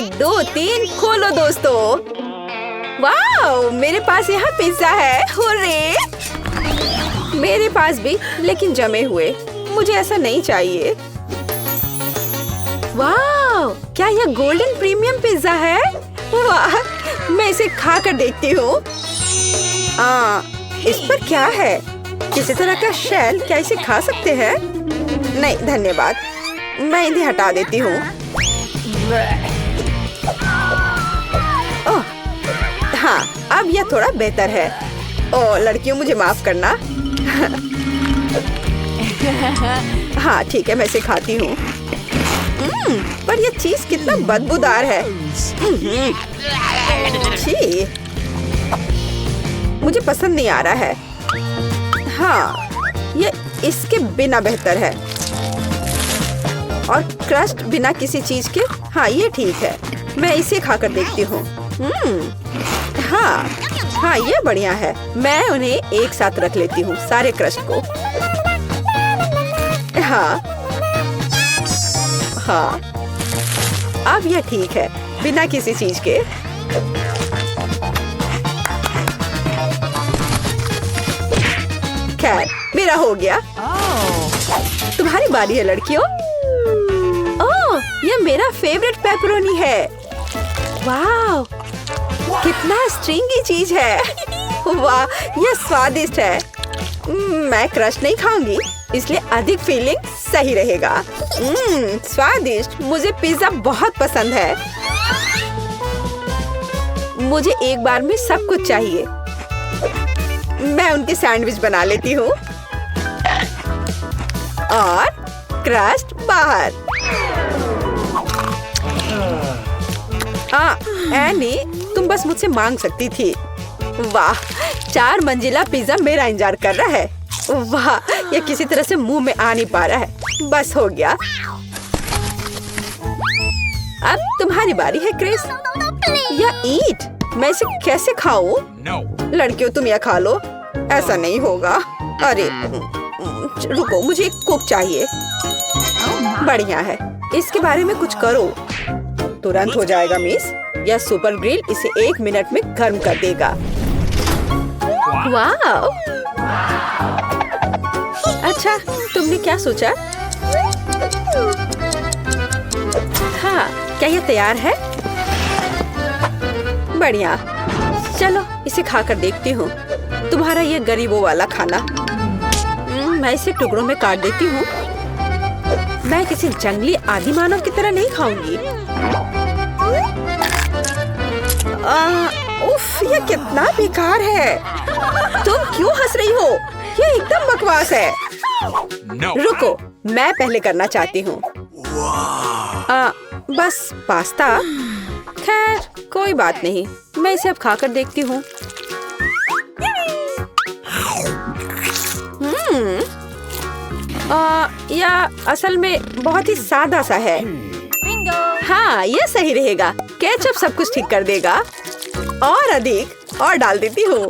1 2 3 खोलो दोस्तों। वाओ, मेरे पास यहाँ पिज्जा है। हुर्रे! मेरे पास भी, लेकिन जमे हुए। मुझे ऐसा नहीं चाहिए। वाओ, क्या यह गोल्डन प्रीमियम पिज्जा है? वाह, मैं इसे खा कर देखती हूँ। इस पर क्या है? किसी तरह का शेल? क्या इसे खा सकते हैं? नहीं धन्यवाद, मैं इन्हें हटा देती हूँ। ओह, हाँ, अब यह थोड़ा बेहतर है। ओह लड़कियों, मुझे माफ करना। हाँ ठीक है, मैं इसे खाती हूँ। पर यह चीज कितना बदबूदार है। छी, मुझे पसंद नहीं आ रहा है। हाँ, ये इसके बिना बेहतर है। और क्रस्ट बिना किसी चीज के। हाँ ये ठीक है, मैं इसे खाकर देखती हूँ। हाँ, ये बढ़िया है। मैं उन्हें एक साथ रख लेती हूँ, सारे क्रस्ट को। हाँ, अब यह ठीक है, बिना किसी चीज के। खैर, मेरा हो गया। तुम्हारी बारी है लड़कियों। ओह, यह मेरा फेवरेट पेपरोनी है। वाह, कितना स्ट्रिंगी चीज है। वाह, यह स्वादिष्ट है। मैं क्रश नहीं खाऊंगी, इसलिए अधिक फीलिंग सही रहेगा। स्वादिष्ट। मुझे पिज्जा बहुत पसंद है। मुझे एक बार में सब कुछ चाहिए। मैं उनके सैंडविच बना लेती हूँ और क्रस्ट बाहर। एनी, तुम बस मुझसे मांग सकती थी। वाह, 4 मंजिला पिज्जा मेरा इंतजार कर रहा है। वाह, ये किसी तरह से मुंह में आ नहीं पा रहा है। बस हो गया। अब तुम्हारी बारी है क्रिस। या ईट। मैं इसे कैसे खाऊं? लड़कियों, तुम यह खा लो। ऐसा नहीं होगा। अरे रुको, मुझे एक कुक चाहिए। बढ़िया है, इसके बारे में कुछ करो। तुरंत हो जाएगा मिस। यह सुपर ग्रिल इसे 1 मिनट में गर्म कर देगा। वाह! अच्छा, तुमने क्या सोचा? हाँ, क्या यह तैयार है? बढ़िया। चलो, इसे खाकर देखती हूँ। तुम्हारा ये गरीबों वाला खाना। मैं इसे टुकड़ों में काट देती हूँ। मैं किसी जंगली आदि मानव की तरह नहीं खाऊंगी। उफ, ये कितना बेकार है। तुम क्यों हंस रही हो? ये एकदम बकवास है। रुको, मैं पहले करना चाहती हूँ। बस पास्ता। खैर, कोई बात नहीं। मैं इसे अब खाकर देखती हूँ। यह असल में बहुत ही सादा सा है। हाँ, ये सही रहेगा। केचप सब कुछ ठीक कर देगा। और अधिक और डाल देती हूँ।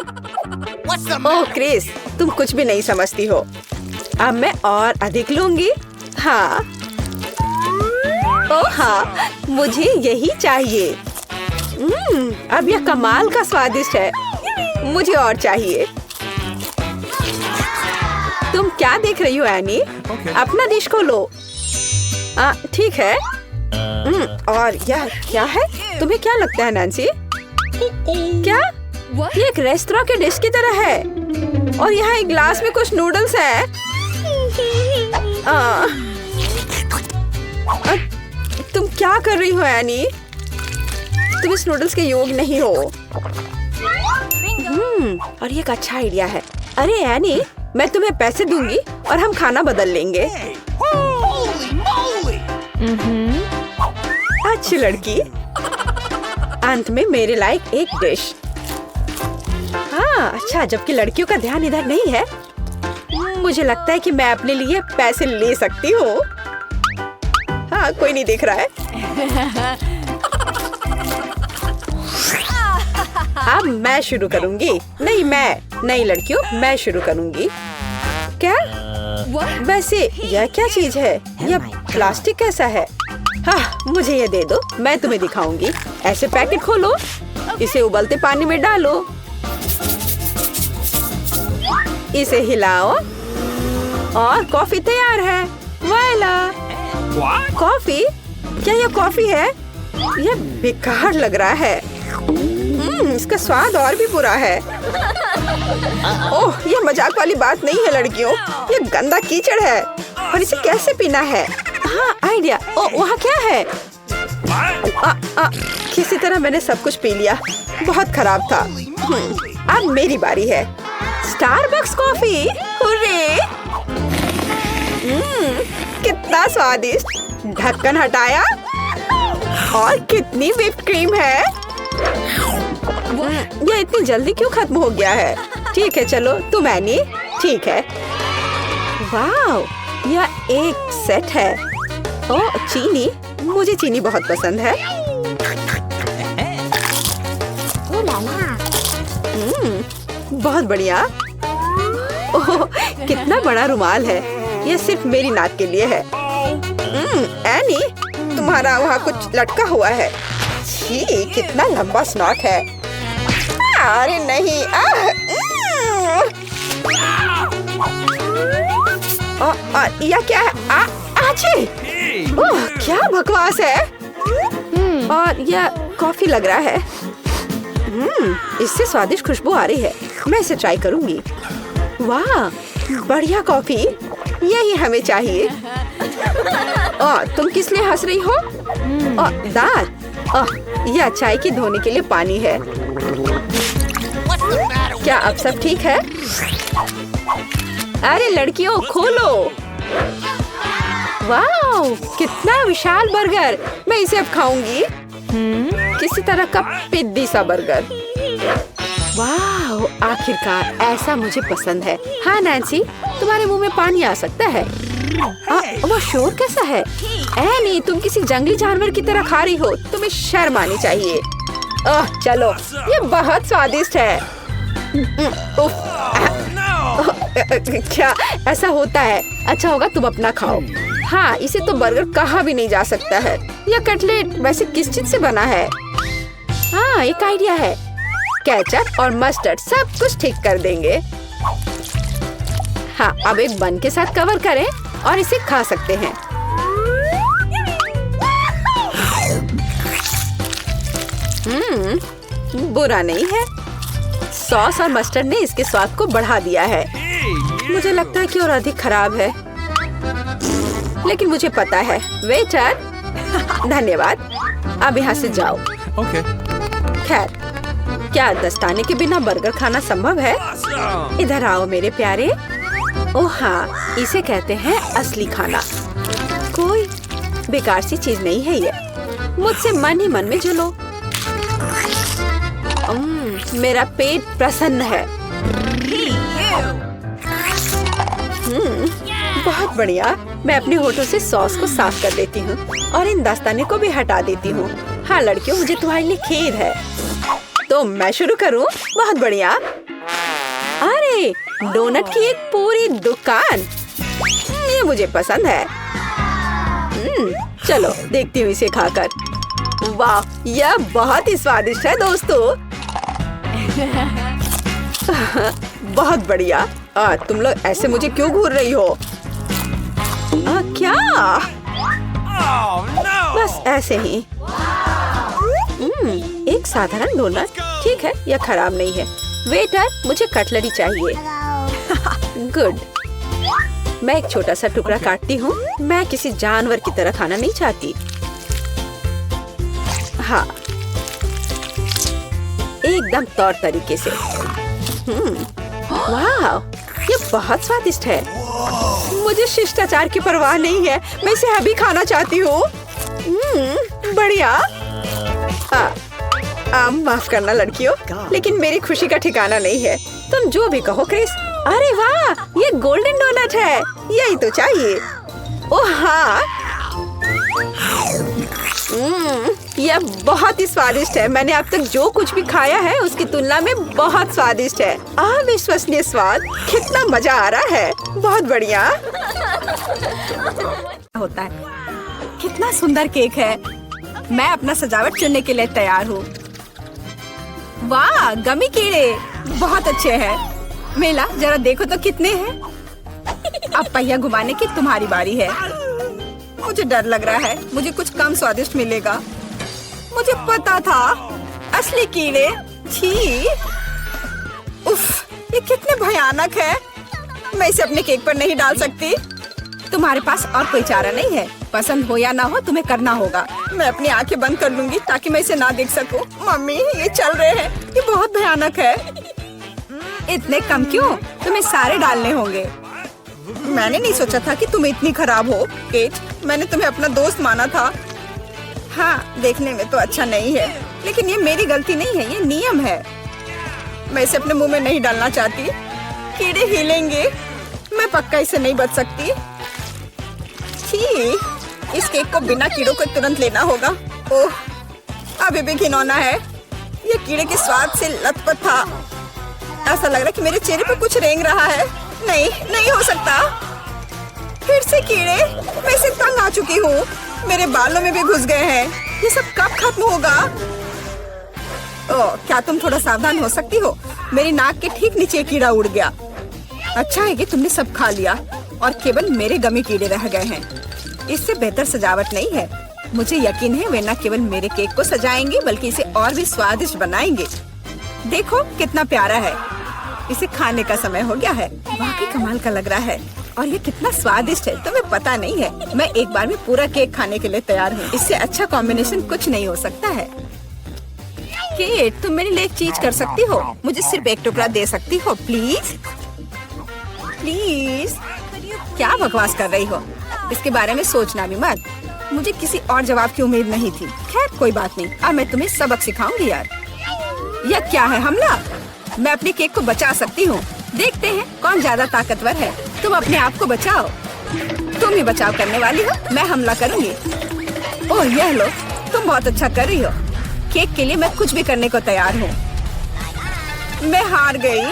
ओह क्रिस, तुम कुछ भी नहीं समझती हो। अब मैं और अधिक लूंगी। हाँ, ओह हाँ, मुझे यही चाहिए। अब यह कमाल का स्वादिष्ट है। मुझे और चाहिए। तुम क्या देख रही हो एनी? अपना डिश खोलो। ठीक है। और यह क्या है? तुम्हें क्या लगता है नैन्सी? क्या? ये एक रेस्टोरेंट के डिश की तरह है। और यहाँ एक ग्लास में कुछ नूडल्स है। तुम क्या कर रही हो एनी? तुम इस नूडल्स के योग्य नहीं हो। और ये एक अच्छा आइडिया है। अरे एनी, मैं तुम्हें पैसे दूंगी और हम खाना बदल लेंगे। अच्छी लड़की। अंत में मेरे लायक एक डिश। हाँ, अच्छा, जबकि लड़कियों का ध्यान इधर नहीं है। मुझे लगता है कि मैं अपने लिए पैसे ले सकती हूँ। हाँ, कोई नहीं देख रहा है। अब मैं शुरू करूंगी। नहीं लड़कियों, मैं शुरू करूंगी। क्या? वैसे यह क्या चीज है? यह प्लास्टिक कैसा है? हाँ, मुझे ये दे दो, मैं तुम्हें दिखाऊंगी। ऐसे पैकेट खोलो, इसे उबलते पानी में डालो, इसे हिलाओ और कॉफी तैयार है। वाला कॉफी? क्या यह कॉफी है? यह बेकार लग रहा है। इसका स्वाद और भी बुरा है। ओह, यह मजाक वाली बात नहीं है लड़कियों, यह गंदा कीचड़ है और इसे कैसे पीना है? हाँ, आइडिया। ओह, वहाँ क्या है? किसी तरह मैंने सब कुछ पी लिया, बहुत खराब था। अब मेरी बारी है। Starbucks coffee, hurray! कितना स्वादिष्ट। ढक्कन हटाया और कितनी व्हिप्ड क्रीम है। यह इतनी जल्दी क्यों खत्म हो गया है? ठीक है, चलो तुम एनी। ठीक है। वाह, यह एक सेट है। ओह, चीनी, मुझे चीनी बहुत पसंद है। बहुत बढ़िया। ओह, कितना बड़ा रुमाल है। यह सिर्फ मेरी नाक के लिए है। एनी, तुम्हारा वहाँ कुछ लटका हुआ है। छी, कितना लंबा स्नॉट है। अरे नहीं। यह क्या है? आची! ओह, क्या बकवास है। और यह कॉफी लग रहा है। इससे स्वादिष्ट खुशबू आ रही है। मैं इसे ट्राई करूंगी। वाह, बढ़िया कॉफी, यही हमें चाहिए। तुम किस लिए हंस रही हो? दांत। यह चाय की धोने के लिए पानी है। क्या अब सब ठीक है? अरे लड़कियों, खोलो। वाह, कितना विशाल बर्गर। मैं इसे अब खाऊंगी। किसी तरह का पिद्दी सा बर्गर। वाह, आखिरकार ऐसा मुझे पसंद है। हाँ नैन्सी, तुम्हारे मुंह में पानी आ सकता है। वो शोर कैसा है? एनी, तुम किसी जंगली जानवर की तरह खा रही हो। तुम्हें शर्म आनी चाहिए। चलो, ये बहुत स्वादिष्ट है। क्या ऐसा होता है? अच्छा होगा तुम अपना खाओ। हाँ, इसे तो बर्गर कहा भी नहीं जा सकता है। यह कटलेट वैसे किस चीज से बना है? हाँ, एक आइडिया है। केचप और मस्टर्ड सब कुछ ठीक कर देंगे। हाँ, अब एक बन के साथ कवर करें और इसे खा सकते हैं। बुरा नहीं है। सॉस और मस्टर्ड ने इसके स्वाद को बढ़ा दिया है। मुझे लगता है कि और अधिक खराब है, लेकिन मुझे पता है। वेटर, धन्यवाद। अब यहाँ से जाओ। खैर, क्या दस्ताने के बिना बर्गर खाना संभव है? इधर आओ मेरे प्यारे। ओह हाँ, इसे कहते हैं असली खाना। कोई बेकार सी चीज नहीं है ये। मुझसे मन ही मन में जलो। मेरा पेट प्रसन्न है। बहुत बढ़िया। मैं अपने होठों से सॉस को साफ कर देती हूँ और इन दस्ताने को भी हटा देती हूँ। हाँ लड़कियों, मुझे तुम्हारे लिए खेद है। तो मैं शुरू करूँ? बहुत बढ़िया। अरे, डोनट की एक पूरी दुकान। ये मुझे पसंद है। चलो देखती हूँ इसे खाकर। वाह, यह बहुत ही स्वादिष्ट है दोस्तों। बहुत बढ़िया। तुम लोग ऐसे मुझे क्यों घूर रही हो? क्या? बस ऐसे ही। एक साधारण डोनट। ठीक है, यह खराब नहीं है। वेटर, मुझे कटलरी चाहिए। गुड। मैं एक छोटा सा टुकड़ा काटती हूँ। मैं किसी जानवर की तरह खाना नहीं चाहती। हाँ, एकदम तौर तरीके से। वाह, ये बहुत स्वादिष्ट है। मुझे शिष्टाचार की परवाह नहीं है। मैं इसे अभी खाना चाहती हूँ। बढ़िया। माफ करना लड़कियों, लेकिन मेरी खुशी का ठिकाना नहीं है। तुम जो भी कहो क्रिस। अरे वाह, ये गोल्डन डोनट है। यही तो चाहिए। ओह हाँ, यह बहुत ही स्वादिष्ट है। मैंने अब तक जो कुछ भी खाया है उसकी तुलना में बहुत स्वादिष्ट है। अविश्वसनीय स्वाद। कितना मजा आ रहा है। बहुत बढ़िया होता है। कितना सुंदर केक है। मैं अपना सजावट चुनने के लिए तैयार हूँ। वाह, गमी कीड़े बहुत अच्छे हैं। मेला जरा देखो तो कितने हैं। अब पहिया घुमाने की तुम्हारी बारी है। मुझे डर लग रहा है, मुझे कुछ कम स्वादिष्ट मिलेगा। मुझे पता था, असली कीड़े। छी, उफ, ये कितने भयानक है। मैं इसे अपने केक पर नहीं डाल सकती। तुम्हारे पास और कोई चारा नहीं है। पसंद हो या ना हो, तुम्हें करना होगा। मैं अपनी आंखें बंद कर लूंगी ताकि मैं इसे ना देख सकूं। मम्मी, ये चल रहे हैं, ये बहुत भयानक है। इतने कम क्यों? तुम्हें सारे डालने होंगे। मैंने नहीं सोचा था कि तुम इतनी खराब हो, केट। मैंने तुम्हें अपना दोस्त माना था। हाँ, देखने में तो अच्छा नहीं है, लेकिन ये मेरी गलती नहीं है, ये नियम है। मैं इसे अपने मुंह में नहीं डालना चाहती। कीड़े हिलेंगे, मैं पक्का इसे नहीं बच सकती। छी, इस केक को बिना कीड़ों को तुरंत लेना होगा। ओह, अभी भी घिनौना है। ये कीड़े के स्वाद से लथपथ था। ऐसा लग रहा है कि मेरे चेहरे पर कुछ रेंग रहा है। नहीं, नहीं हो सकता। फिर से कीड़े। मैं इसे तंग आ चुकी हूँ। मेरे बालों में भी घुस गए हैं। ये सब कब खत्म होगा? ओह, क्या तुम थोड़ा सावधान हो सकती हो? मेरी नाक के ठीक नीचे कीड़ा उड़ गया। अच्छा है कि तुमने सब खा लिया और केवल मेरे गमी कीड़े रह गए हैं। इससे बेहतर सजावट नहीं है। मुझे यकीन है वे न केवल मेरे केक को सजाएंगे बल्कि इसे और भी स्वादिष्ट बनाएंगे। देखो कितना प्यारा है। इसे खाने का समय हो गया है। वाकई कमाल का लग रहा है और ये कितना स्वादिष्ट है तुम्हें पता नहीं है। मैं एक बार में पूरा केक खाने के लिए तैयार हूँ। इससे अच्छा कॉम्बिनेशन कुछ नहीं हो सकता है। केट, तुम मेरे लिए एक चीज कर सकती हो। मुझे सिर्फ एक टुकड़ा दे सकती हो, प्लीज? प्लीज? क्या बकवास कर रही हो? इसके बारे में सोचना भी मत। मुझे किसी और जवाब की उम्मीद नहीं थी। खैर कोई बात नहीं, अब मैं तुम्हें सबक सिखाऊंगी यार। यह क्या है, हमला? मैं अपने केक को बचा सकती हूँ। देखते हैं कौन ज्यादा ताकतवर है। तुम अपने आप को बचाओ। तुम ही बचाव करने वाली हो, मैं हमला करूंगी। ओह, यह लो, तुम बहुत अच्छा कर रही हो। केक के लिए मैं कुछ भी करने को तैयार हूँ। मैं हार गई।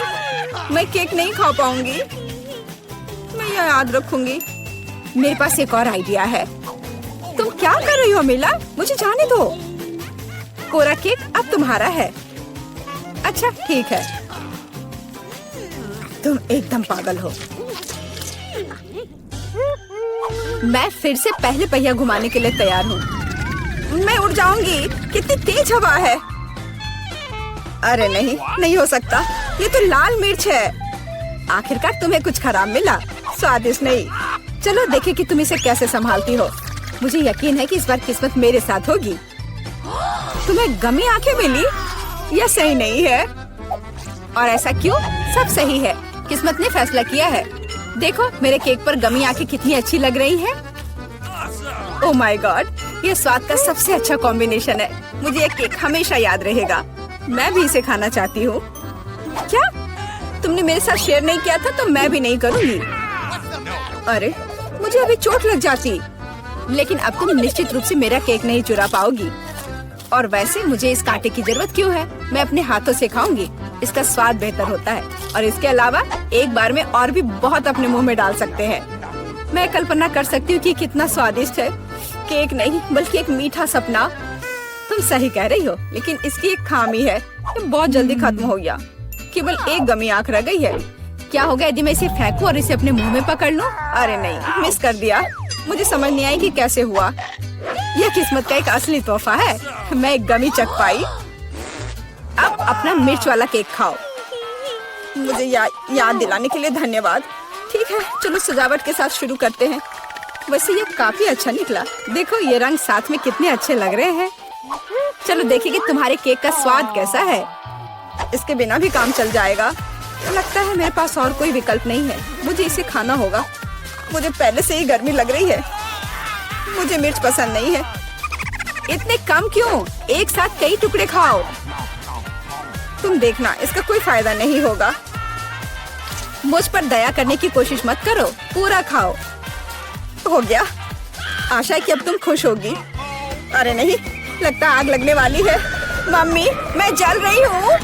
मैं केक नहीं खा पाऊंगी। मैं यह याद रखूंगी। मेरे पास एक और आइडिया है। तुम क्या कर रही हो मिला? मुझे जाने दो। कोरा केक अब तुम्हारा है। अच्छा ठीक है। तुम एकदम पागल हो। मैं फिर से पहले पहिया घुमाने के लिए तैयार हूँ। मैं उड़ जाऊंगी। कितनी तेज हवा है। अरे नहीं, नहीं हो सकता। ये तो लाल मिर्च है। आखिरकार तुम्हें कुछ खराब मिला। स्वादिष्ट नहीं। चलो देखें कि तुम इसे कैसे संभालती हो। मुझे यकीन है कि इस बार किस्मत मेरे साथ होगी। तुम्हें गमी आंखें मिली? यह सही नहीं है। और ऐसा क्यों? सब सही है। किस्मत ने फैसला किया है। देखो मेरे केक पर गमी आंखें कितनी अच्छी लग रही हैं। ओह माय गॉड, ये स्वाद का सबसे अच्छा कॉम्बिनेशन है। मुझे ये केक हमेशा याद रहेगा। मैं भी इसे खाना चाहती हूँ। क्या तुमने मेरे साथ शेयर नहीं किया था तो मैं भी नहीं करूँगी। अरे मुझे अभी चोट लग जाती। लेकिन अब तुम निश्चित रूप से मेरा केक नहीं चुरा पाओगी। और वैसे मुझे इस कांटे की जरूरत क्यों है? मैं अपने हाथों से खाऊंगी। इसका स्वाद बेहतर होता है और इसके अलावा एक बार में और भी बहुत अपने मुंह में डाल सकते हैं। मैं कल्पना कर सकती हूँ कि कितना स्वादिष्ट है। केक नहीं बल्कि एक मीठा सपना। तुम सही कह रही हो, लेकिन इसकी एक खामी है। ये बहुत जल्दी खत्म हो गया। केवल एक गमी आंख रह गई है। क्या होगा यदि मैं इसे फेंकूं और इसे अपने मुंह में पकड़ लूं? अरे नहीं, मिस कर दिया। मुझे समझ नहीं आई कि कैसे हुआ। यह किस्मत का एक असली तोहफा है। मैं एक गमी चख पाई। अब अपना मिर्च वाला केक खाओ। मुझे याद दिलाने के लिए धन्यवाद। ठीक है, चलो सजावट के साथ शुरू करते हैं। वैसे ये काफी अच्छा निकला। देखो ये रंग साथ में कितने अच्छे लग रहे हैं। चलो देखें कि तुम्हारे केक का स्वाद कैसा है। इसके बिना भी काम चल जाएगा। लगता है मेरे पास और कोई विकल्प नहीं है। मुझे इसे खाना होगा। मुझे पहले से ही गर्मी लग रही है। मुझे मिर्च पसंद नहीं है। इतने कम क्यों? एक साथ कई टुकड़े खाओ। तुम देखना, इसका कोई फायदा नहीं होगा। मुझ पर दया करने की कोशिश मत करो। पूरा खाओ। हो गया। आशा है कि अब तुम खुश होगी। अरे नहीं, लगता आग लगने वाली है। मम्मी, मैं जल रही हूँ।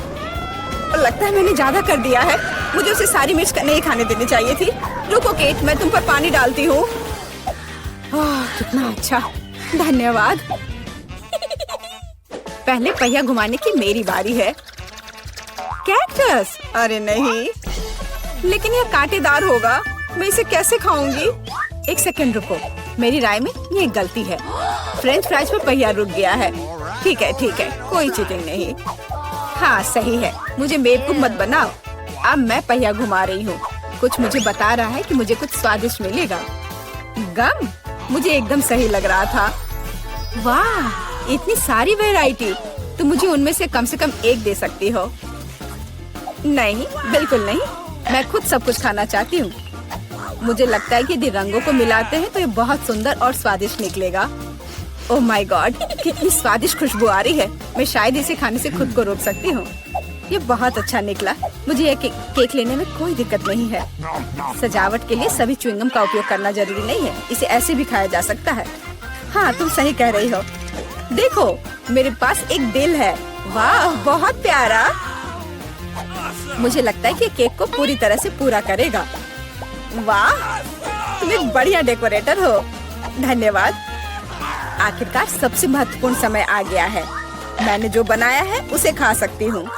लगता है मैंने ज्यादा कर दिया है। मुझे उसे सारी मिर्च नहीं खाने देनी चाहिए थी। रुको केट, मैं तुम पर पानी डालती हूँ। कितना अच्छा। धन्यवाद। पहले पहिया घुमाने की मेरी बारी है। कैक्टस? अरे नहीं, लेकिन यह कांटेदार होगा। मैं इसे कैसे खाऊंगी? एक सेकंड रुको, मेरी राय में ये एक गलती है। फ्रेंच फ्राइज पर पहिया रुक गया है। ठीक है, कोई चीटिंग नहीं। हाँ सही है, मुझे बेवकूफ मत बनाओ। अब मैं पहिया घुमा रही हूँ। कुछ मुझे बता रहा है कि मुझे कुछ स्वादिष्ट मिलेगा। गम? मुझे एकदम सही लग रहा था। वाह, इतनी सारी वैरायटी। तुम मुझे उनमें से कम एक दे सकती हो। नहीं, बिल्कुल नहीं। मैं खुद सब कुछ खाना चाहती हूँ। मुझे लगता है कि यदि रंगों को मिलाते हैं तो ये बहुत सुंदर और स्वादिष्ट निकलेगा। ओह माय गॉड, कितनी स्वादिष्ट खुशबू आ रही है। मैं शायद इसे खाने से खुद को रोक सकती हूँ। ये बहुत अच्छा निकला। मुझे यह केक लेने में कोई दिक्कत नहीं है। सजावट के लिए सभी च्युइंगम का उपयोग करना जरूरी नहीं है। इसे ऐसे भी खाया जा सकता है। हाँ, तुम सही कह रही हो। देखो, मेरे पास एक दिल है। वाह, बहुत प्यारा। मुझे लगता है कि केक को पूरी तरह से पूरा करेगा। वाह, तुम एक बढ़िया डेकोरेटर हो। धन्यवाद। आखिरकार सबसे महत्वपूर्ण समय आ गया है। मैंने जो बनाया है उसे खा सकती हूँ।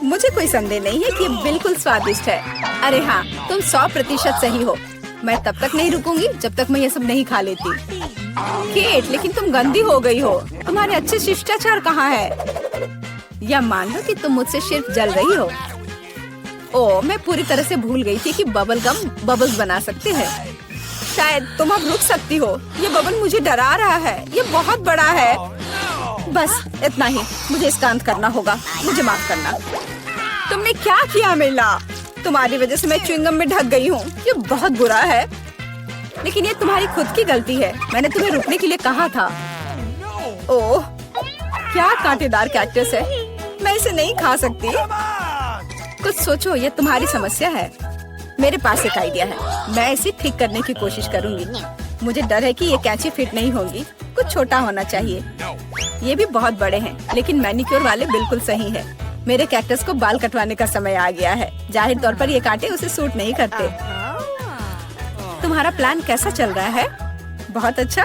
मुझे कोई संदेह नहीं है कि ये बिल्कुल स्वादिष्ट है। अरे हाँ, तुम 100% सही हो। मैं तब तक नहीं रुकूंगी जब तक मैं ये सब नहीं खा लेती। केट, लेकिन तुम गंदी हो गई हो। तुम्हारे अच्छे शिष्टाचार कहाँ है? या मान लो कि तुम मुझसे सिर्फ जल रही हो। ओह, मैं पूरी तरह से भूल गई थी कि बबल गम बबल्स बना सकते हैं। शायद तुम अब रुक सकती हो। ये बबल मुझे डरा रहा है। ये बहुत बड़ा है। बस इतना ही, मुझे इसका अंत करना होगा। मुझे माफ करना। तुमने क्या किया मिला? तुम्हारी वजह से मैं च्युइंगम में ढक गई हूँ। ये बहुत बुरा है, लेकिन ये तुम्हारी खुद की गलती है। मैंने तुम्हें रुकने के लिए कहा था। ओह, क्या कांटेदार कैक्टस है। मैं इसे नहीं खा सकती। कुछ सोचो, ये तुम्हारी समस्या है। मेरे पास एक आइडिया है। मैं इसे ठीक करने की कोशिश करूंगी। मुझे डर है कि ये कैंची फिट नहीं होगी। कुछ छोटा होना चाहिए। ये भी बहुत बड़े हैं, लेकिन मैनिक्योर वाले बिल्कुल सही है। मेरे कैक्टस को बाल कटवाने का समय आ गया है। जाहिर तौर पर ये कांटे उसे सूट नहीं करते। तुम्हारा प्लान कैसा चल रहा है? बहुत अच्छा,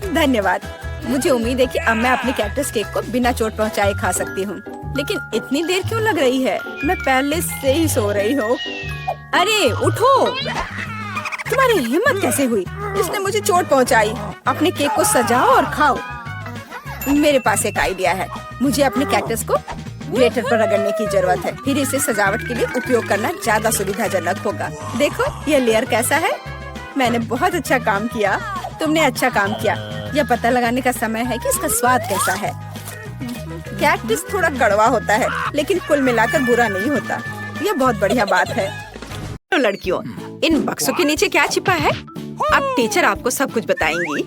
धन्यवाद। मुझे उम्मीद है कि अब मैं अपने कैक्टस केक को बिना चोट पहुंचाए खा सकती हूँ। लेकिन इतनी देर क्यों लग रही है? मैं पहले से ही सो रही हूँ। अरे उठो, तुम्हारी हिम्मत कैसे हुई? इसने मुझे चोट पहुंचाई। अपने केक को सजाओ और खाओ। मेरे पास एक आइडिया है। मुझे अपने कैक्टस को ग्रेटर पर रगड़ने की जरूरत है। फिर इसे सजावट के लिए उपयोग करना ज्यादा सुविधाजनक होगा। देखो यह लेयर कैसा है। मैंने बहुत अच्छा काम किया। तुमने अच्छा काम किया। यह पता लगाने का समय है कि इसका स्वाद कैसा है। कैक्टस थोड़ा कड़वा होता है, लेकिन कुल मिलाकर बुरा नहीं होता। यह बहुत बढ़िया बात है। तो लड़कियों, इन बक्सों के नीचे क्या छिपा है? अब टीचर आपको सब कुछ बताएंगी।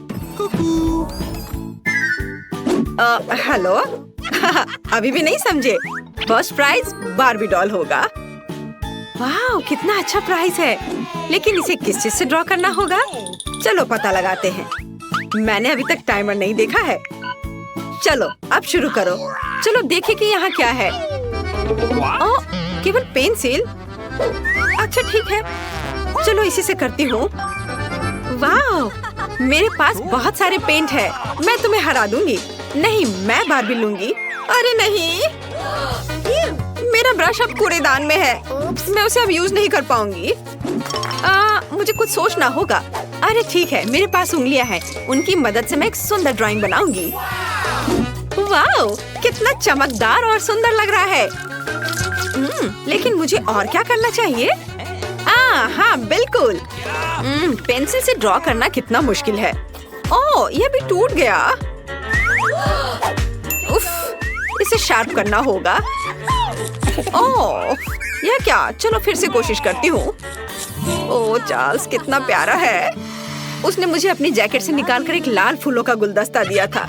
हेलो, अभी भी नहीं समझे? फर्स्ट प्राइज बार्बी डॉल होगा। वाह, कितना अच्छा प्राइज है। लेकिन इसे किस चीज से ड्रॉ करना होगा? चलो पता लगाते हैं। मैंने अभी तक टाइमर नहीं देखा है। चलो अब शुरू करो। चलो देखें कि यहाँ क्या है। ओह, केवल पेंसिल। अच्छा ठीक है, चलो इसी से करती हूँ। वाह, मेरे पास बहुत सारे पेंट है। मैं तुम्हें हरा दूंगी। नहीं, मैं बार्बी लूंगी। अरे नहीं, मेरा ब्रश अब कूड़ेदान में है। मैं उसे अब यूज नहीं कर पाऊंगी। मुझे कुछ सोचना होगा। अरे ठीक है, मेरे पास उंगलियां हैं। उनकी मदद से मैं एक सुंदर ड्राइंग बनाऊंगी। वाह, कितना चमकदार और सुंदर लग रहा है। लेकिन मुझे और क्या करना चाहिए? हाँ बिल्कुल। पेंसिल से ड्रॉ करना कितना मुश्किल है। ओह, यह भी टूट गया। उफ, इसे शार्प करना होगा। ओह, यह क्या? चलो फिर से कोशिश करती हूँ। ओह चार्ल्स, कितना प्यारा है। उसने मुझे अपनी जैकेट से निकालकर एक लाल फूलों का गुलदस्ता दिया था।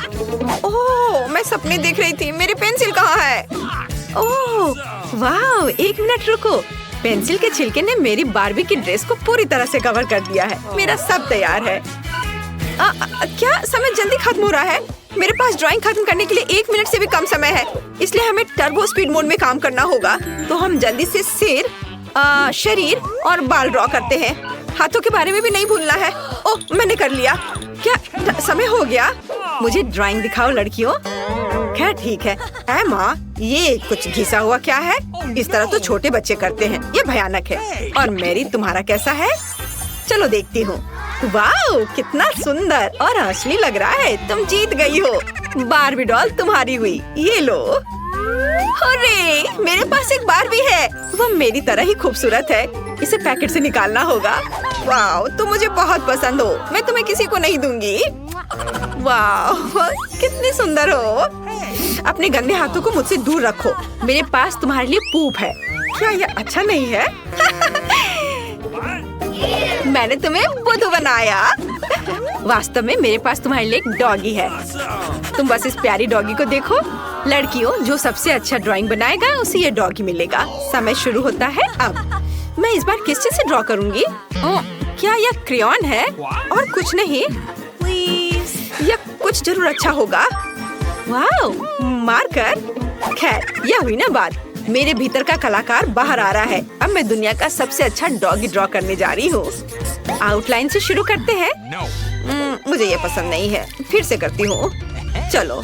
ओह, मैं सपने देख रही थी। मेरी पेंसिल कहाँ है? ओह वाह, एक मिनट रुको। पेंसिल के छिलके ने मेरी बार्बी की ड्रेस को पूरी तरह से कवर कर दिया है। मेरा सब तैयार है। क्या समय जल्दी खत्म हो रहा है? मेरे पास ड्राइंग खत्म करने के लिए 1 मिनट से भी कम समय है, इसलिए हमें टर्बो स्पीड मोड में काम करना होगा। तो हम जल्दी से सिर, शरीर और बाल ड्रॉ करते हैं। हाथों के बारे में भी नहीं भूलना है। ओह, मैंने कर लिया। क्या समय हो गया? मुझे ड्राइंग दिखाओ लड़कियों। खैर ठीक है। एमा, ये कुछ घिसा हुआ क्या है? इस तरह तो छोटे बच्चे करते हैं, ये भयानक है। और मेरी, तुम्हारा कैसा है? चलो देखती हूँ। वाह, कितना सुंदर और असली लग रहा है। तुम जीत गई हो। बारबी डॉल तुम्हारी हुई। ये लो। अरे, मेरे पास एक बारबी है। वो मेरी तरह ही खूबसूरत है। इसे पैकेट से निकालना होगा। वाह, तुम मुझे बहुत पसंद हो। मैं तुम्हें किसी को नहीं दूंगी। वाह, कितनी सुंदर हो। अपने गंदे हाथों को मुझसे दूर रखो। मेरे पास तुम्हारे लिए पूप है। क्या ये अच्छा नहीं है? मैंने तुम्हें बुद्धू बनाया। वास्तव में मेरे पास तुम्हारे लिए एक डॉगी है। तुम बस इस प्यारी डॉगी को देखो। लड़कियों, जो सबसे अच्छा ड्राइंग बनाएगा उसे ये डॉगी मिलेगा। समय शुरू होता है अब। मैं इस बार किस चीज से ड्रॉ करूंगी? क्या यह क्रेयॉन है? और कुछ नहीं? यह कुछ जरूर अच्छा होगा। वाह, मार्कर। खैर, यह हुई ना बात। मेरे भीतर का कलाकार बाहर आ रहा है। अब मैं दुनिया का सबसे अच्छा डॉगी ड्रॉ करने जा रही हूँ। आउटलाइन से शुरू करते हैं। मुझे ये पसंद नहीं है। फिर से करती हूँ। चलो।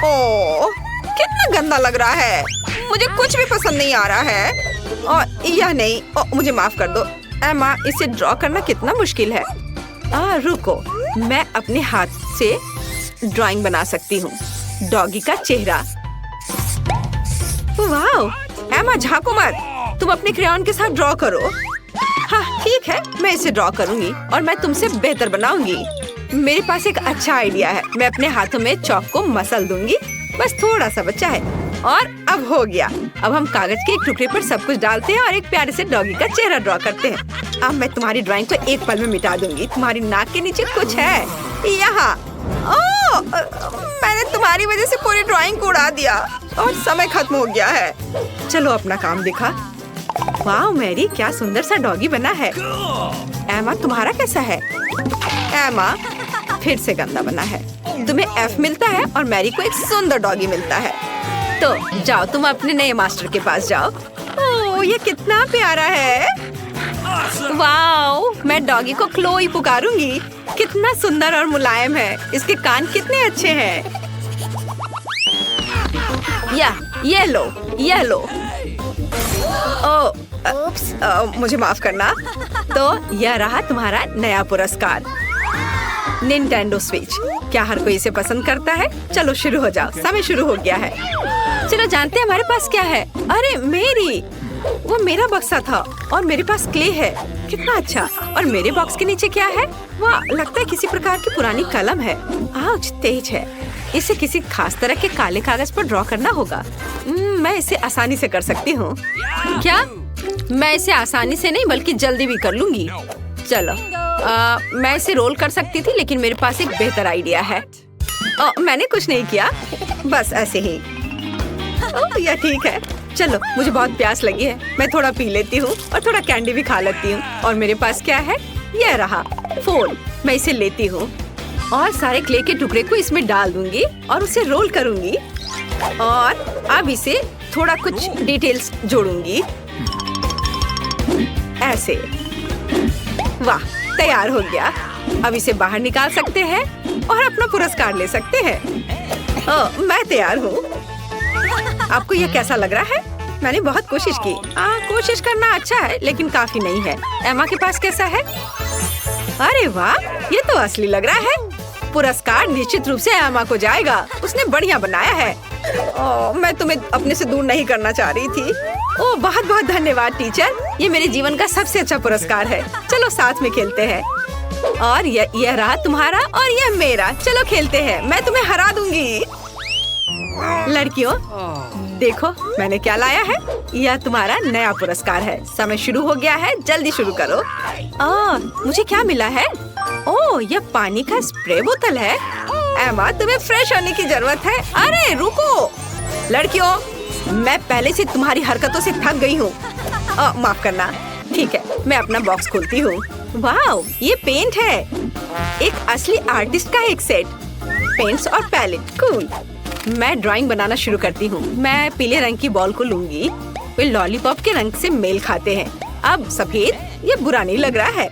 ओह, कितना गंदा लग रहा है। मुझे कुछ भी पसंद नहीं आ रहा है। और यह नहीं। मुझे माफ कर दो एमा, इसे ड्रॉ करना कितना मुश्किल है। रुको, मैं अपने हाथ से ड्राइंग बना सकती हूँ। डॉगी का चेहरा। वाह, एमा झांको मत। तुम अपने क्रेयॉन के साथ ड्रॉ करो। हाँ ठीक है, मैं इसे ड्रॉ करूंगी और मैं तुमसे बेहतर बनाऊंगी। मेरे पास एक अच्छा आइडिया है। मैं अपने हाथों में चॉक को मसल दूंगी। बस थोड़ा सा बचा है। और अब हो गया। अब हम कागज के एक टुकड़े पर सब कुछ डालते हैं और एक प्यारे से डॉगी का चेहरा ड्रॉ करते हैं। अब मैं तुम्हारी ड्राइंग को एक पल में मिटा दूंगी। तुम्हारी नाक के नीचे कुछ है यहाँ। मैंने तुम्हारी वजह से पूरी ड्राइंग को उड़ा दिया और समय खत्म हो गया है। चलो अपना काम दिखा। वाह मैरी, क्या सुंदर सा डॉगी बना है। एमा, तुम्हारा कैसा है? एमा, फिर से गंदा बना है। तुम्हें F मिलता है और मैरी को एक सुंदर डॉगी मिलता है। तो जाओ, तुम अपने नए मास्टर के पास जाओ। ओह, ये कितना प्यारा है। वाह, मैं डॉगी को क्लोई पुकारूंगी। कितना सुंदर और मुलायम है। इसके कान कितने अच्छे हैं। ये लो, ये लो। मुझे माफ करना। तो यह रहा तुम्हारा नया पुरस्कार, निंटेंडो स्विच। क्या हर कोई इसे पसंद करता है? चलो शुरू हो जाओ, समय शुरू हो गया है। चलो जानते हैं हमारे पास क्या है। अरे मेरी, वो मेरा बक्सा था और मेरे पास क्ले है। कितना अच्छा। और मेरे बॉक्स के नीचे क्या है? वाह, लगता है किसी प्रकार की पुरानी कलम है। आउच, तेज है। इसे किसी खास तरह के काले कागज पर ड्रॉ करना होगा। मैं इसे आसानी से कर सकती हूँ। क्या? मैं इसे आसानी से नहीं बल्कि जल्दी भी कर लूंगी। चलो, मैं इसे रोल कर सकती थी, लेकिन मेरे पास एक बेहतर आइडिया है। मैंने कुछ नहीं किया, बस ऐसे ही। यह ठीक है। चलो, मुझे बहुत प्यास लगी है। मैं थोड़ा पी लेती हूँ और थोड़ा कैंडी भी खा लेती हूँ। और मेरे पास क्या है? यह रहा फोन। मैं इसे लेती हूँ और सारे क्ले के टुकड़े को इसमें डाल दूंगी और उसे रोल करूंगी। और अब इसे थोड़ा कुछ डिटेल्स जोड़ूंगी, ऐसे। वाह, तैयार हो गया। अब इसे बाहर निकाल सकते हैं और अपना पुरस्कार ले सकते हैं। मैं तैयार हूँ। आपको यह कैसा लग रहा है? मैंने बहुत कोशिश की। कोशिश करना अच्छा है, लेकिन काफी नहीं है। एमा के पास कैसा है? अरे वाह, ये तो असली लग रहा है। पुरस्कार निश्चित रूप से एमा को जाएगा। उसने बढ़िया बनाया है। मैं तुम्हें अपने से दूर नहीं करना चाह रही थी। बहुत बहुत धन्यवाद टीचर। ये मेरे जीवन का सबसे अच्छा पुरस्कार है। चलो साथ में खेलते हैं। और यह रहा तुम्हारा और यह मेरा। चलो खेलते हैं, मैं तुम्हें हरा दूंगी। लड़कियों, देखो मैंने क्या लाया है। यह तुम्हारा नया पुरस्कार है। समय शुरू हो गया है, जल्दी शुरू करो। मुझे क्या मिला है? यह पानी का स्प्रे बोतल है। एमा, तुम्हें फ्रेश होने की जरूरत है। अरे रुको लड़कियों, मैं पहले से तुम्हारी हरकतों से थक गई हूँ। माफ करना। ठीक है, मैं अपना बॉक्स खोलती हूँ। वाह, ये पेंट है। एक असली आर्टिस्ट का एक सेट। पेंट्स और पैलेट, कूल। मैं ड्राइंग बनाना शुरू करती हूँ। मैं पीले रंग की बॉल को लूंगी, वे लॉलीपॉप के रंग से मेल खाते हैं। अब सफेद ये बुरा नहीं लग रहा है।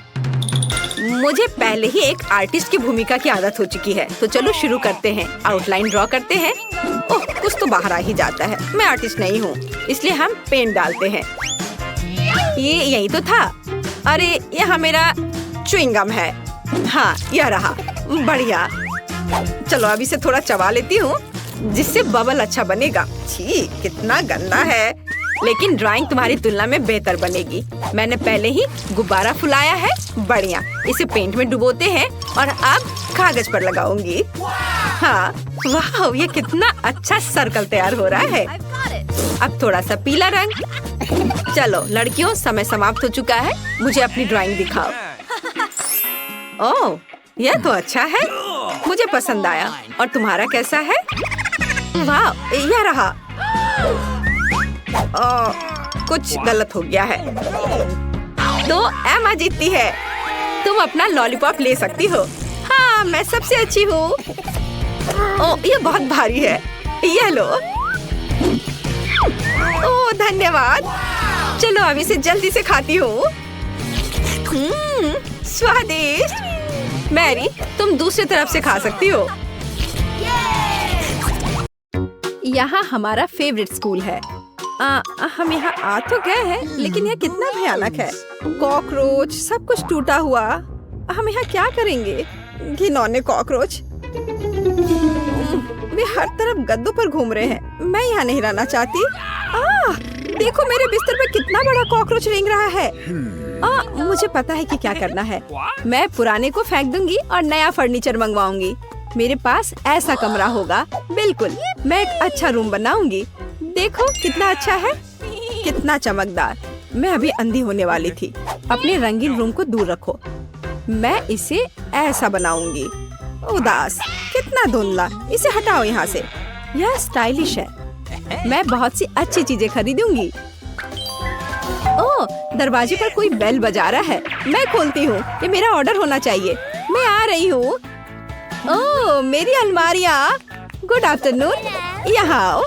मुझे पहले ही एक आर्टिस्ट की भूमिका की आदत हो चुकी है, तो चलो शुरू करते हैं। आउटलाइन ड्रॉ करते हैं। ओह, कुछ तो बाहर आ ही जाता है। मैं आर्टिस्ट नहीं हूँ, इसलिए हम पेंट डालते हैं। ये यही तो था। अरे यहाँ मेरा च्युइंगम है। हाँ, यह रहा। बढ़िया। चलो अब इसे थोड़ा चबा लेती हूँ, जिससे बबल अच्छा बनेगा। छी, कितना गंदा है, लेकिन ड्राइंग तुम्हारी तुलना में बेहतर बनेगी। मैंने पहले ही गुब्बारा फुलाया है। बढ़िया। इसे पेंट में डुबोते हैं और अब कागज पर लगाऊंगी। हाँ, वाह, ये कितना अच्छा सर्कल तैयार हो रहा है। अब थोड़ा सा पीला रंग। चलो लड़कियों, समय समाप्त हो चुका है। मुझे अपनी ड्राइंग दिखाओ। ओह, यह तो अच्छा है, मुझे पसंद आया। और तुम्हारा कैसा है? वाह, यह रहा। कुछ गलत हो गया है, तो एमा जीतती है। तुम अपना लॉलीपॉप ले सकती हो। हाँ, मैं सबसे अच्छी हूँ। ओह, ये बहुत भारी है। ये लो। ओह, धन्यवाद। चलो अब इसे जल्दी से खाती हूँ। स्वादिष्ट। मैरी, तुम दूसरी तरफ से खा सकती हो। यहाँ हमारा फेवरेट स्कूल है। हम यहाँ आ तो गए हैं, लेकिन यह कितना भयानक है। कॉकरोच, सब कुछ टूटा हुआ। हम यहाँ क्या करेंगे? घिनौने कॉकरोच। वे हर तरफ गद्दों पर घूम रहे हैं। मैं यहाँ नहीं रहना चाहती। देखो मेरे बिस्तर पे कितना बड़ा कॉकरोच रेंग रहा है। मुझे पता है कि क्या करना है। मैं पुराने को फेंक दूंगी और नया फर्नीचर मंगवाऊंगी। मेरे पास ऐसा कमरा होगा। बिल्कुल, मैं एक अच्छा रूम बनाऊंगी। देखो कितना अच्छा है, कितना चमकदार। मैं अभी अंधी होने वाली थी। अपने रंगीन रूम को दूर रखो। मैं इसे ऐसा बनाऊंगी। उदास, कितना धुंधला। इसे हटाओ यहाँ से। यह स्टाइलिश है। मैं बहुत सी अच्छी चीजें खरीदूंगी। ओह, दरवाजे पर कोई बेल बजा रहा है। मैं खोलती हूँ। ये मेरा ऑर्डर होना चाहिए। मैं आ रही हूँ। ओह, मेरी अलमारियाँ। गुड आफ्टरनून, यहाँ आओ।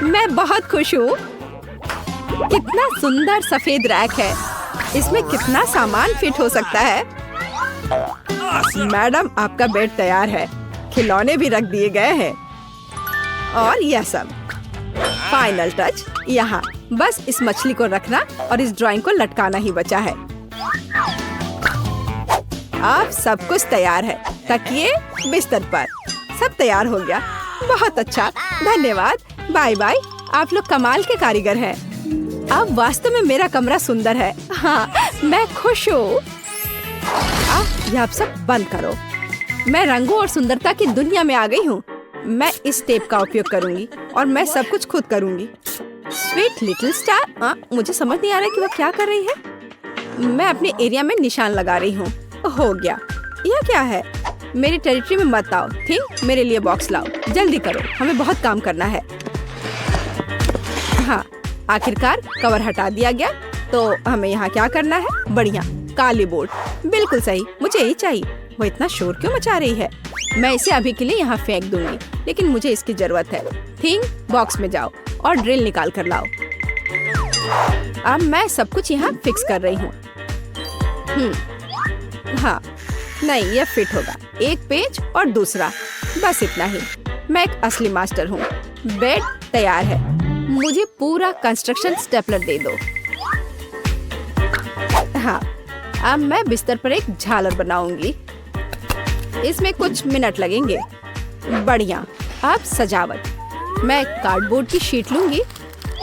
मैं बहुत खुश हूँ। कितना सुंदर सफेद रैक है। इसमें कितना सामान फिट हो सकता है। मैडम, आपका बेड तैयार है। खिलौने भी रख दिए गए हैं। और यह सब। फाइनल टच यहाँ। बस इस मछली को रखना और इस ड्राइंग को लटकाना ही बचा है। अब सब कुछ तैयार है। तकिए, बिस्तर पर, सब तैयार हो गया। बहुत अच्छा, धन्यवाद। Bye bye. आप लोग कमाल के कारीगर हैं। अब वास्तव में मेरा कमरा सुंदर है। हाँ, मैं खुश हूँ। अब आप सब बंद करो। मैं रंगों और सुंदरता की दुनिया में आ गई हूँ। मैं इस टेप का उपयोग करूँगी और मैं सब कुछ खुद करूँगी। Sweet little star. मुझे समझ नहीं आ रहा कि वो क्या कर रही है। मैं अपने एरिया में निशान लगा रही हूँ। हो गया। यह क्या है? मेरी टेरिटरी में मत आओ। थिंक, मेरे लिए बॉक्स लाओ। जल्दी करो, हमें बहुत काम करना है। हाँ, आखिरकार कवर हटा दिया गया। तो हमें यहाँ क्या करना है? बढ़िया, काली बोर्ड। बिल्कुल सही, मुझे यही चाहिए। वो इतना शोर क्यों मचा रही है? मैं इसे अभी के लिए यहाँ फेंक दूंगी, लेकिन मुझे इसकी जरूरत है। थिंक, बॉक्स में जाओ और ड्रिल निकाल कर लाओ। अब मैं सब कुछ यहाँ फिक्स कर रही हूँ। हाँ, नहीं, यह फिट होगा। एक पेज और दूसरा, बस इतना ही। मैं एक असली मास्टर हूँ। बेड तैयार है। मुझे पूरा कंस्ट्रक्शन स्टेपलर दे दो। हाँ, अब मैं बिस्तर पर एक झालर बनाऊंगी। इसमें कुछ मिनट लगेंगे। बढ़िया। अब सजावट। मैं कार्डबोर्ड की शीट लूंगी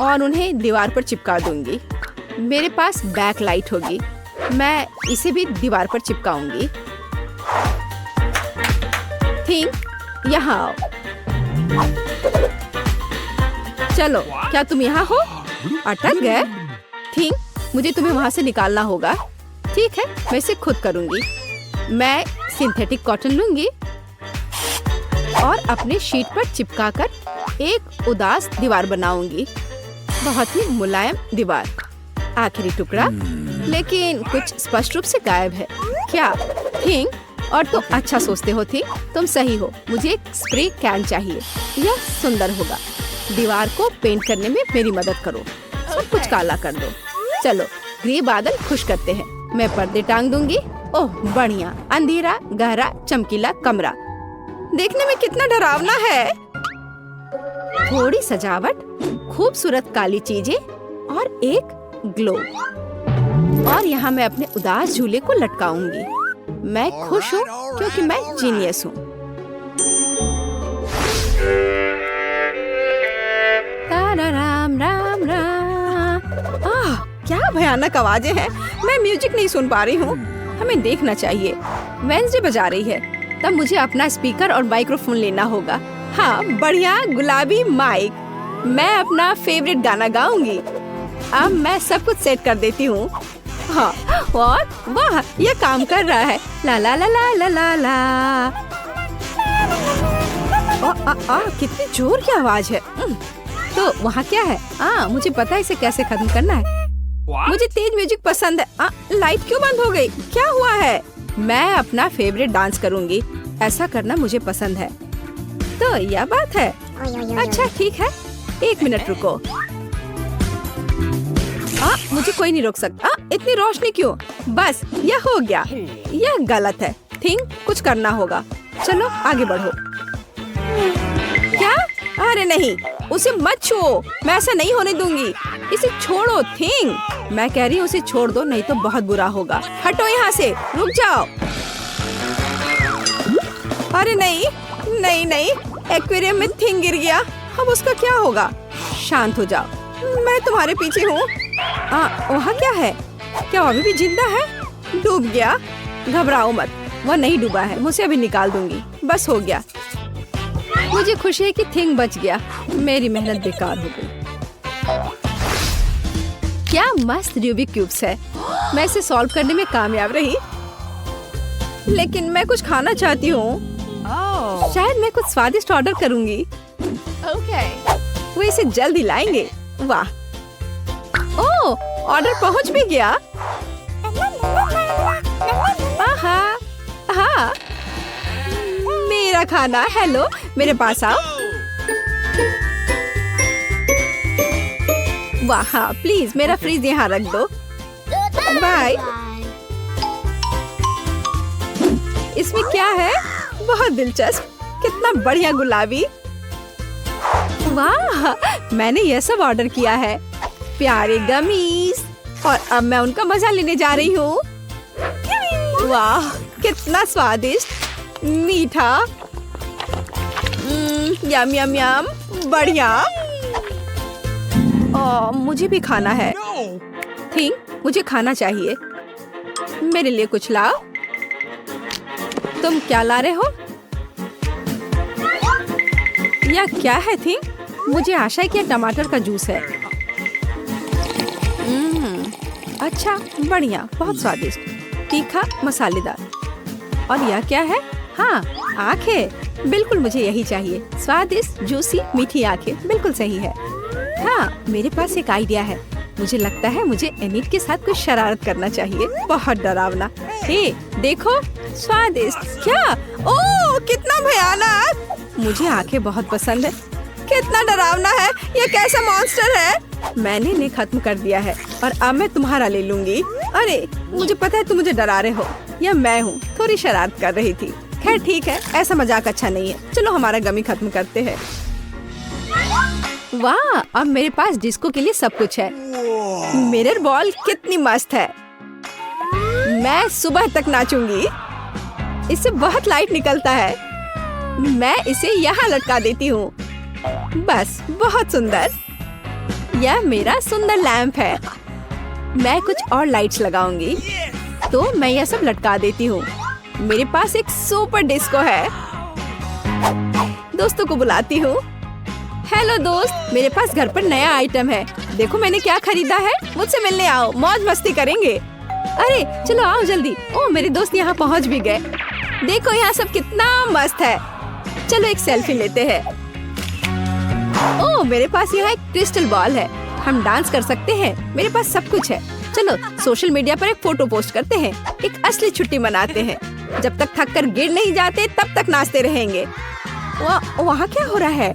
और उन्हें दीवार पर चिपका दूंगी। मेरे पास बैक लाइट होगी। मैं इसे भी दीवार पर चिपकाऊंगी। थिंक, यहाँ आओ। चलो, क्या तुम यहाँ हो? अटक गए? थिंक, मुझे तुम्हें वहाँ से निकालना होगा। ठीक है, मैं इसे खुद करूँगी। मैं सिंथेटिक कॉटन लूंगी और अपने शीट पर चिपकाकर एक उदास दीवार बनाऊंगी। बहुत ही मुलायम दीवार। आखिरी टुकड़ा, लेकिन कुछ स्पष्ट रूप से गायब है। क्या? थिंक, और तुम अच्छा सोचते हो। थिंक, तुम सही हो। मुझे एक स्प्रे कैन चाहिए। यह सुंदर होगा। दीवार को पेंट करने में मेरी मदद करो। सब कुछ काला कर दो। चलो ग्रे बादल खुश करते हैं। मैं पर्दे टांग दूंगी। ओह बढ़िया, अंधेरा गहरा चमकीला कमरा। देखने में कितना डरावना है। थोड़ी सजावट, खूबसूरत काली चीजें और एक ग्लोब। और यहाँ मैं अपने उदास झूले को लटकाऊंगी। मैं खुश हूँ क्योंकि मैं जीनियस हूँ। राम राम राम। क्या भयानक आवाजें हैं। मैं म्यूजिक नहीं सुन पा रही हूँ। हमें देखना चाहिए। वेंसडे बजा रही है, तब मुझे अपना स्पीकर और माइक्रोफोन लेना होगा। हाँ बढ़िया, गुलाबी माइक। मैं अपना फेवरेट गाना गाऊंगी। अब मैं सब कुछ सेट कर देती हूँ। हाँ, और वाह, ये काम कर रहा है। ला ला ला ला ला ला ला। कितनी जोर की आवाज है। तो वहाँ क्या है? मुझे पता है इसे कैसे खत्म करना है। मुझे तेज म्यूजिक पसंद है। लाइट क्यों बंद हो गई? क्या हुआ है? मैं अपना फेवरेट डांस करूँगी। ऐसा करना मुझे पसंद है। तो यह बात है। अच्छा ठीक है, 1 मिनट रुको। मुझे कोई नहीं रोक सकता। इतनी रोशनी क्यों? बस यह हो गया। यह गलत है। थिंग, कुछ करना होगा। चलो आगे बढ़ो। क्या? अरे नहीं, उसे मत छुओ। मैं ऐसा नहीं होने दूंगी। इसे छोड़ो थिंग। मैं कह रही हूँ उसे छोड़ दो, नहीं तो बहुत बुरा होगा। हटो यहाँ से, रुक जाओ। अरे नहीं नहीं नहीं, एक्वेरियम में थिंग गिर गया। अब उसका क्या होगा? शांत हो जाओ, मैं तुम्हारे पीछे हूँ। वहाँ क्या है? क्या वो अभी भी जिंदा है? डूब गया? घबराओ मत, वो नहीं डूबा है। मुझे अभी निकाल दूंगी। बस हो गया। मुझे खुशी है कि थिंग बच गया। मेरी मेहनत बेकार हो गई। क्या मस्त रूबिक क्यूब्स है। मैं इसे सॉल्व करने में कामयाब रही। लेकिन मैं कुछ खाना चाहती हूँ। शायद मैं कुछ स्वादिष्ट ऑर्डर करूँगी। वो इसे जल्दी लाएंगे। वाह, ओह, ऑर्डर पहुँच भी गया। हाँ, मेरा खाना। हेलो, मेरे पास आओ। वाह, हाँ, प्लीज मेरा फ्रिज यहाँ रख दो। बाय। इसमें क्या है? बहुत दिलचस्प। कितना बढ़िया गुलाबी। वाह, मैंने यह सब ऑर्डर किया है। प्यारे गमीज। और अब मैं उनका मजा लेने जा रही हूँ। वाह, कितना स्वादिष्ट, मीठा। यम यम यम, बढ़िया। मुझे भी खाना है। थिंग, मुझे खाना चाहिए। मेरे लिए कुछ लाओ। तुम क्या ला रहे हो? यह क्या है थिंग? मुझे आशा है कि यह टमाटर का जूस है। अच्छा, बढ़िया, बहुत स्वादिष्ट, तीखा, मसालेदार। और यह क्या है? हाँ, आँखें। बिल्कुल मुझे यही चाहिए। स्वादिष्ट, जूसी, मीठी आँखें। बिल्कुल सही है। हाँ, मेरे पास एक आइडिया है। मुझे लगता है मुझे एनिट के साथ कुछ शरारत करना चाहिए। बहुत डरावना। हे, देखो, स्वादिष्ट। क्या? ओह, कितना भयानक। मुझे आँखें बहुत पसंद है। कितना डरावना है। ये कैसा मॉन्स्टर है? मैंने इन्हें खत्म कर दिया है और अब मैं तुम्हारा ले लूंगी। अरे, मुझे पता है तुम मुझे डरा रहे हो। यह मैं हूँ, थोड़ी शरारत कर रही थी। खैर ठीक है, ऐसा मजाक अच्छा नहीं है। चलो हमारा गमी खत्म करते हैं। वाह, अब मेरे पास डिस्को के लिए सब कुछ है। मिरर बॉल कितनी मस्त है। मैं सुबह तक नाचूंगी। इससे बहुत लाइट निकलता है। मैं इसे यहाँ लटका देती हूँ। बस, बहुत सुंदर। यह मेरा सुंदर लैंप है। मैं कुछ और लाइट्स लगाऊंगी। तो मैं यह सब लटका देती हूँ। मेरे पास एक सुपर डिस्को है। दोस्तों को बुलाती हूँ। हेलो दोस्त, मेरे पास घर पर नया आइटम है। देखो मैंने क्या खरीदा है। मुझसे मिलने आओ, मौज मस्ती करेंगे। अरे चलो आओ जल्दी। ओह, मेरे दोस्त यहाँ पहुँच भी गए। देखो यहाँ सब कितना मस्त है। चलो एक सेल्फी लेते हैं। ओह, मेरे पास यहाँ एक क्रिस्टल बॉल है। हम डांस कर सकते हैं। मेरे पास सब कुछ है। चलो सोशल मीडिया पर एक फोटो पोस्ट करते हैं। एक असली छुट्टी मनाते हैं। जब तक थक कर गिर नहीं जाते तब तक नाचते रहेंगे। वहाँ क्या हो रहा है?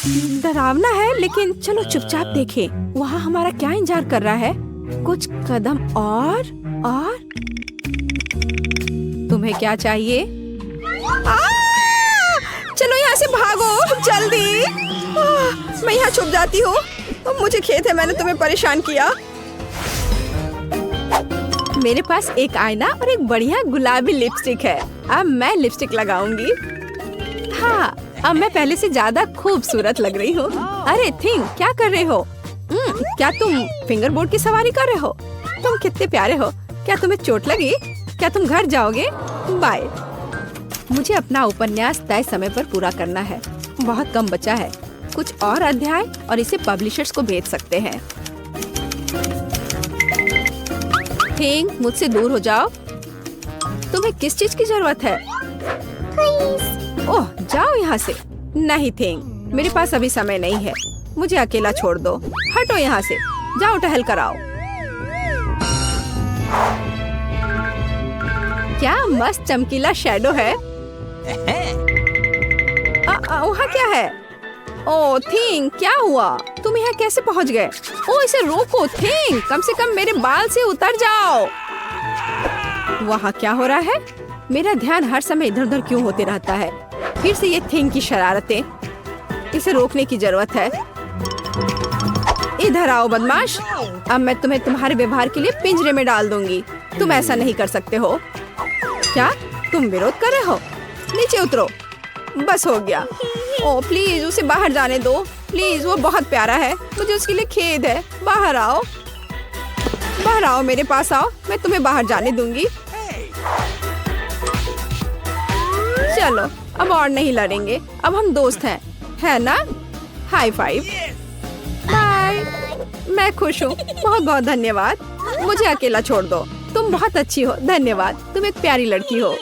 डरावना है, लेकिन चलो चुपचाप देखें वहाँ हमारा क्या इंतजार कर रहा है। कुछ कदम और तुम्हें क्या चाहिए? चलो यहाँ से भागो जल्दी। मैं यहाँ छुप जाती हूँ। मुझे खेद है मैंने तुम्हें परेशान किया। मेरे पास एक आईना और एक बढ़िया गुलाबी लिपस्टिक है। अब मैं लिपस्टिक लगाऊंगी। हाँ, अब मैं पहले से ज्यादा खूबसूरत लग रही हूँ। अरे थिंग, क्या कर रहे हो? क्या तुम फिंगर बोर्ड की सवारी कर रहे हो? तुम कितने प्यारे हो। क्या तुम्हें चोट लगी? क्या तुम घर जाओगे? बाय। मुझे अपना उपन्यास तय समय पर पूरा करना है। बहुत कम बचा है। कुछ और अध्याय और इसे पब्लिशर्स को बेच सकते हैं। थिंग, मुझसे दूर हो जाओ। तुम्हें किस चीज की जरूरत है? ओह, जाओ यहाँ से। नहीं थिंग, मेरे पास अभी समय नहीं है। मुझे अकेला छोड़ दो। हटो यहाँ से। जाओ टहल कर आओ। क्या मस्त चमकीला शैडो है। वहाँ क्या है? ओह थिंग, क्या हुआ? तुम यहाँ कैसे पहुँच गए? ओह, इसे रोको थिंग, कम से कम मेरे बाल से उतर जाओ। वहाँ क्या हो रहा है? मेरा ध्यान हर समय इधर उधर क्यों होते रहता है? फिर से ये थिंग की शरारतें। इसे रोकने की जरूरत है। इधर आओ बदमाश। अब मैं तुम्हें तुम्हारे व्यवहार के लिए पिंजरे में डाल दूंगी। तुम ऐसा नहीं कर सकते हो। क्या तुम विरोध कर रहे हो? नीचे उतरो। बस हो गया। ओह प्लीज, उसे बाहर जाने दो प्लीज। वो बहुत प्यारा है। मुझे उसके लिए खेद है। बाहर आओ, बाहर आओ, मेरे पास आओ। मैं तुम्हें बाहर जाने दूंगी। चलो, अब और नहीं लड़ेंगे। अब हम दोस्त हैं, है ना? High five. बाय। मैं खुश हूँ। बहुत बहुत धन्यवाद। मुझे अकेला छोड़ दो। तुम बहुत अच्छी हो। धन्यवाद। तुम एक प्यारी लड़की हो।